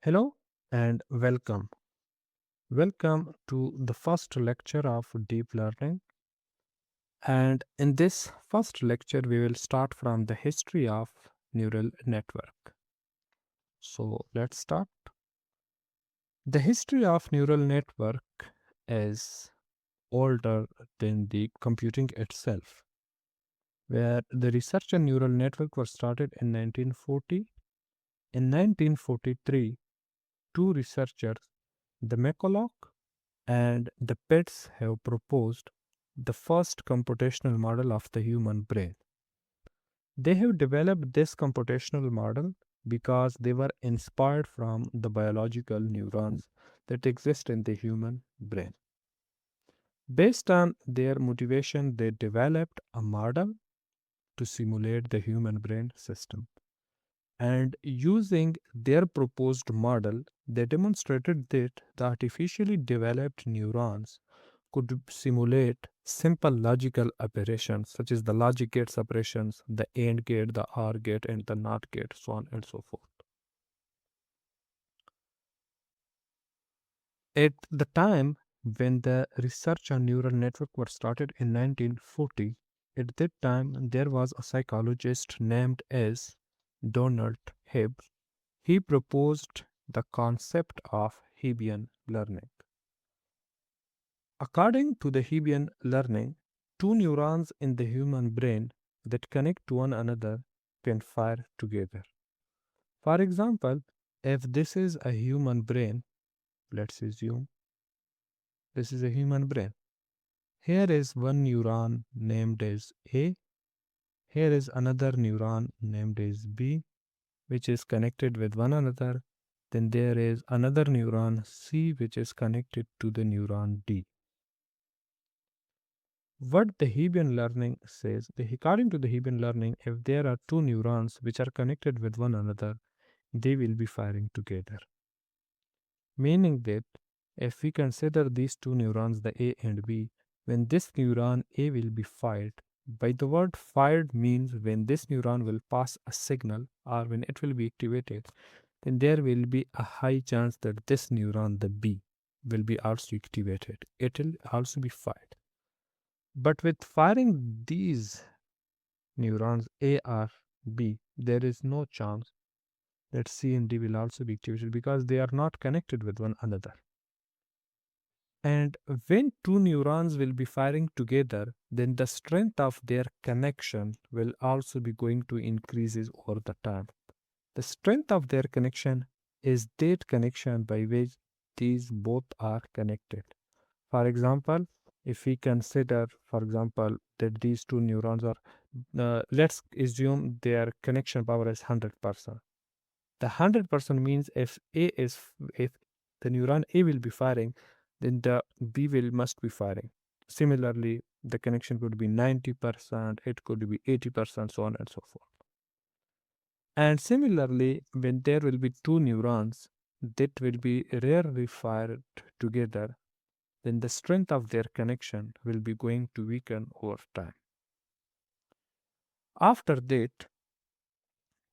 Hello and welcome. Welcome to the first lecture of deep learning. And in this first lecture, we will start from the history of neural network. So let's start. The history of neural network is older than the computing itself, where the research on neural network was started in 1940. In 1943, two researchers, the McCulloch and the Pitts have proposed the first computational model of the human brain. They have developed this computational model because they were inspired from the biological neurons that exist in the human brain. Based on their motivation, they developed a model to simulate the human brain system. And using their proposed model, they demonstrated that the artificially developed neurons could simulate simple logical operations such as the logic gates operations, the AND gate, the OR gate, and the NOT gate, so on and so forth. At the time when the research on neural network was started in 1940, at that time there was a psychologist named as Donald Hebb. He proposed the concept of Hebbian learning. According to the Hebbian learning, two neurons in the human brain that connect to one another can fire together. For example, if this is a human brain, let's assume this is a human brain. Here is one neuron named as A. Here is another neuron named as B, which is connected with one another. Then there is another neuron C, which is connected to the neuron D. What the Hebbian learning says, according to the Hebbian learning, if there are two neurons which are connected with one another, they will be firing together. Meaning that if we consider these two neurons, the A and B, when this neuron A will be fired, by the word fired means when this neuron will pass a signal or when it will be activated, then there will be a high chance that this neuron, the B, will be also activated. It will also be fired. But with firing these neurons A or B, there is no chance that C and D will also be activated because they are not connected with one another. And when two neurons will be firing together, then the strength of their connection will also be going to increases over the time. The strength of their connection is that connection by which these both are connected. For example, if we consider, for example, that these two neurons are, let's assume their connection power is 100%. The 100% means if the neuron A will be firing, then the B will must be firing. Similarly, the connection could be 90%, it could be 80%, so on and so forth. And similarly, when there will be two neurons that will be rarely fired together, then the strength of their connection will be going to weaken over time. After that,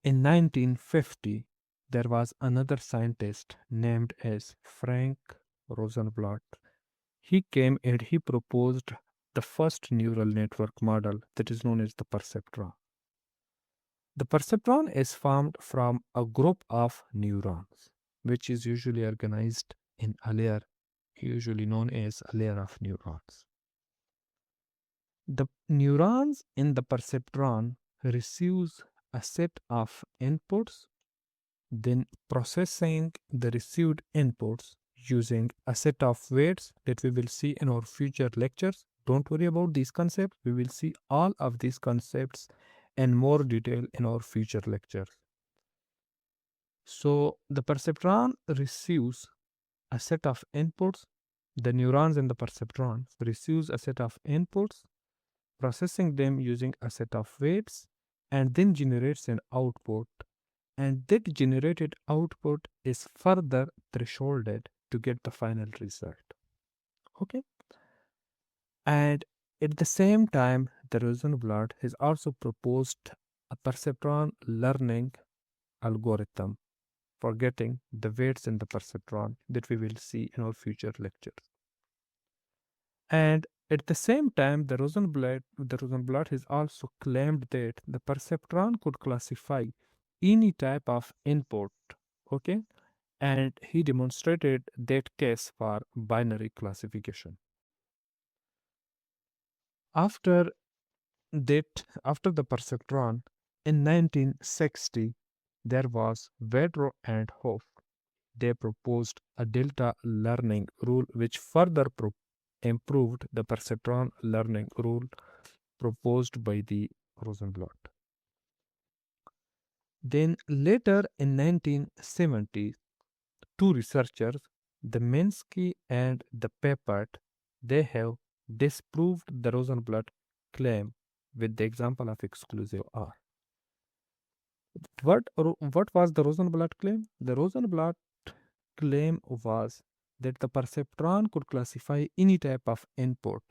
in 1950, there was another scientist named as Frank Rosenblatt. He came and he proposed the first neural network model that is known as the perceptron. The perceptron is formed from a group of neurons, which is usually organized in a layer, usually known as a layer of neurons. The neurons in the perceptron receives a set of inputs, then processing the received inputs using a set of weights that we will see in our future lectures. Don't worry about these concepts. We will see all of these concepts in more detail in our future lectures. So the perceptron receives a set of inputs. The neurons in the perceptron receives a set of inputs, processing them using a set of weights, and then generates an output. And that generated output is further thresholded to get the final result. Okay. And at the same time, the Rosenblatt has also proposed a perceptron learning algorithm. for getting the weights in the perceptron that we will see in our future lectures. And at the same time, the Rosenblatt has also claimed that the perceptron could classify any type of input, okay? And he demonstrated that case for binary classification. After after the perceptron, in 1960, there was Vedro and Hoff. They proposed a delta learning rule which further improved the perceptron learning rule proposed by the Rosenblatt. Then later in 1970, two researchers, the Minsky and the Peppert, they have disproved the Rosenblatt claim with the example of exclusive R. What was the Rosenblatt claim? The Rosenblatt claim was that the perceptron could classify any type of input,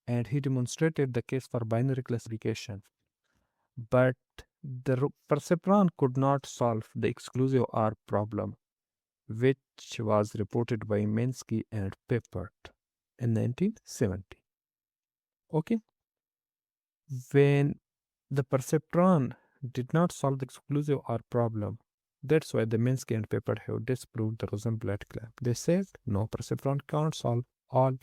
and he demonstrated the case for binary classification. But the perceptron could not solve the exclusive R problem, which was reported by Minsky and Peppert in 1970. Okay, when the perceptron did not solve the exclusive R problem, that's why the Minsky and Peppert have disproved the Rosenblatt claim. They said no, perceptron can't solve all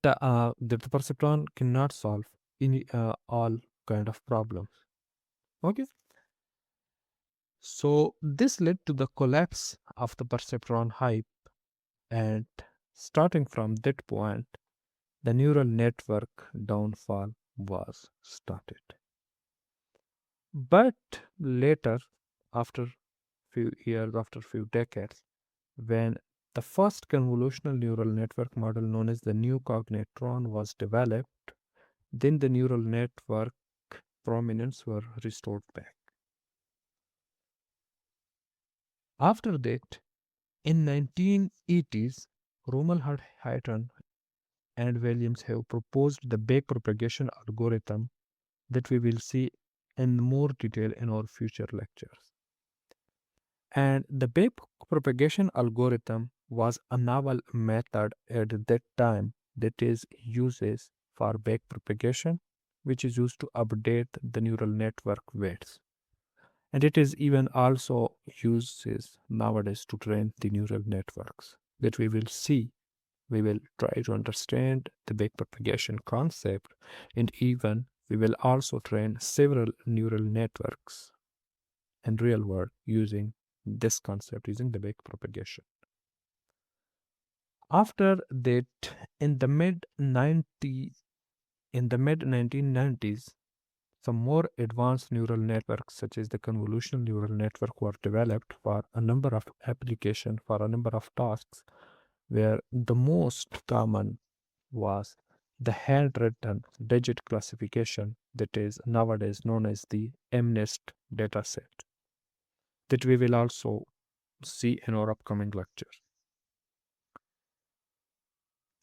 the perceptron cannot solve any all kind of problems. Okay, so this led to the collapse of the perceptron hype, and starting from that point, the neural network downfall was started. But later, after few years, after few decades, when the first convolutional neural network model known as the new cognitron was developed, then the neural network prominence were restored back. After that, in 1980s, Rommel Hayton and Williams have proposed the backpropagation algorithm that we will see in more detail in our future lectures. And the backpropagation algorithm was a novel method at that time that is uses for backpropagation, which is used to update the neural network weights. And it is even also uses nowadays to train the neural networks that we will see. We will try to understand the backpropagation concept, and even we will also train several neural networks in real world using this concept, using the backpropagation. After that, in the mid 1990s, some more advanced neural networks, such as the convolutional neural network, were developed for a number of applications, for a number of tasks, where the most common was the handwritten digit classification that is nowadays known as the MNIST dataset, that we will also see in our upcoming lecture.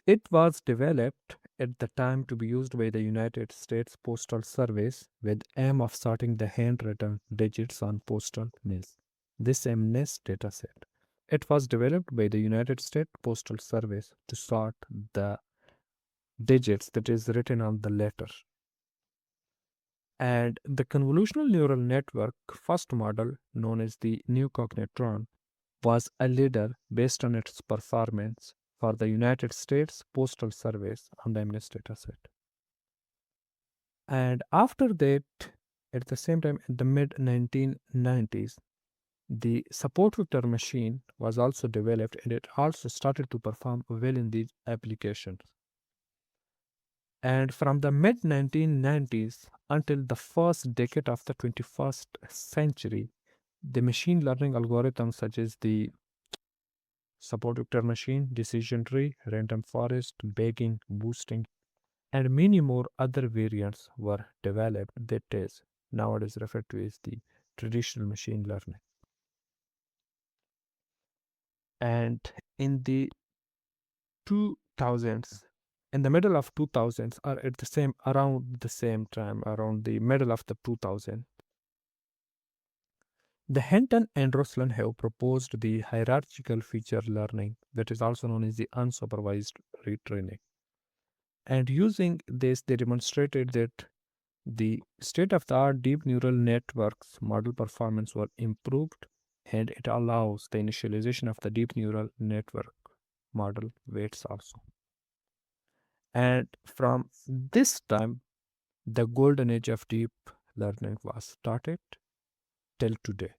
It was developed at the time to be used by the United States Postal Service with aim of sorting the handwritten digits on postal mails. This MNIST dataset. It was developed by the United States Postal Service to sort the digits that is written on the letter. And the convolutional neural network first model, known as the new cognitron, was a leader based on its performance for the United States Postal Service on the MNIST dataset. And after that, at the same time, in the mid 1990s, the support vector machine was also developed, and it also started to perform well in these applications. And from the mid 1990s until the first decade of the 21st century, the machine learning algorithms such as the support vector machine, decision tree, random forest, bagging, boosting, and many more other variants were developed that is nowadays referred to as the traditional machine learning. And in the 2000s, in the middle of 2000s, or at the same around the same time, around the middle of the 2000, The Hinton and Ruslan have proposed the hierarchical feature learning, that is also known as the unsupervised retraining. And using this, they demonstrated that the state of the art deep neural networks model performance were improved, and it allows the initialization of the deep neural network model weights also. And from this time, the golden age of deep learning was started till today.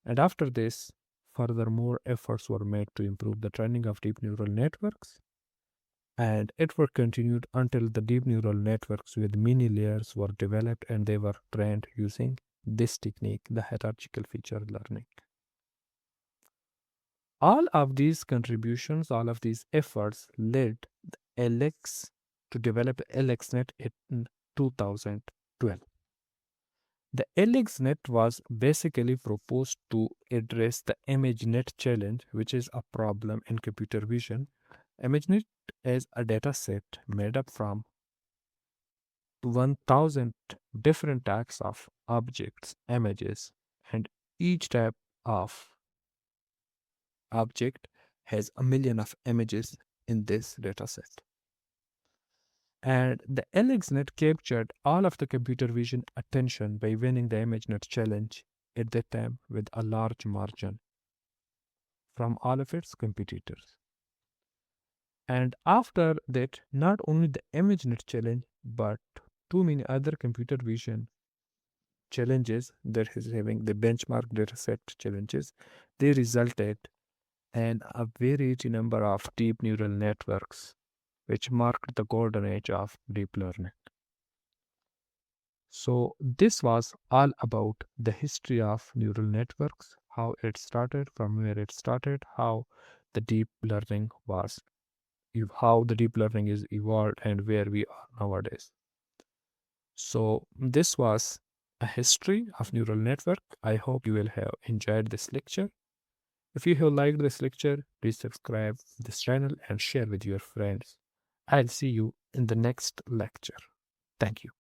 And after this, furthermore efforts were made to improve the training of deep neural networks, and it were continued until the deep neural networks with many layers were developed and they were trained using this technique, the hierarchical feature learning. All of these contributions, all of these efforts led LX to develop LXNet in 2012. The LXNet was basically proposed to address the ImageNet challenge, which is a problem in computer vision. ImageNet is a data set made up from 1000 different types of objects, images, and each type of object has a million of images in this data set. And the LXNet captured all of the computer vision attention by winning the ImageNet challenge at that time with a large margin from all of its competitors. And after that, not only the ImageNet challenge, but too many other computer vision challenges that is having the benchmark dataset challenges, they resulted in a very huge number of deep neural networks, which marked the golden age of deep learning. So this was all about the history of neural networks, how it started, from where it started, how the deep learning was, how the deep learning is evolved, and where we are nowadays. So this was a history of neural network. I hope you will have enjoyed this lecture. If you have liked this lecture, please subscribe this channel and share with your friends. I'll see you in the next lecture. Thank you.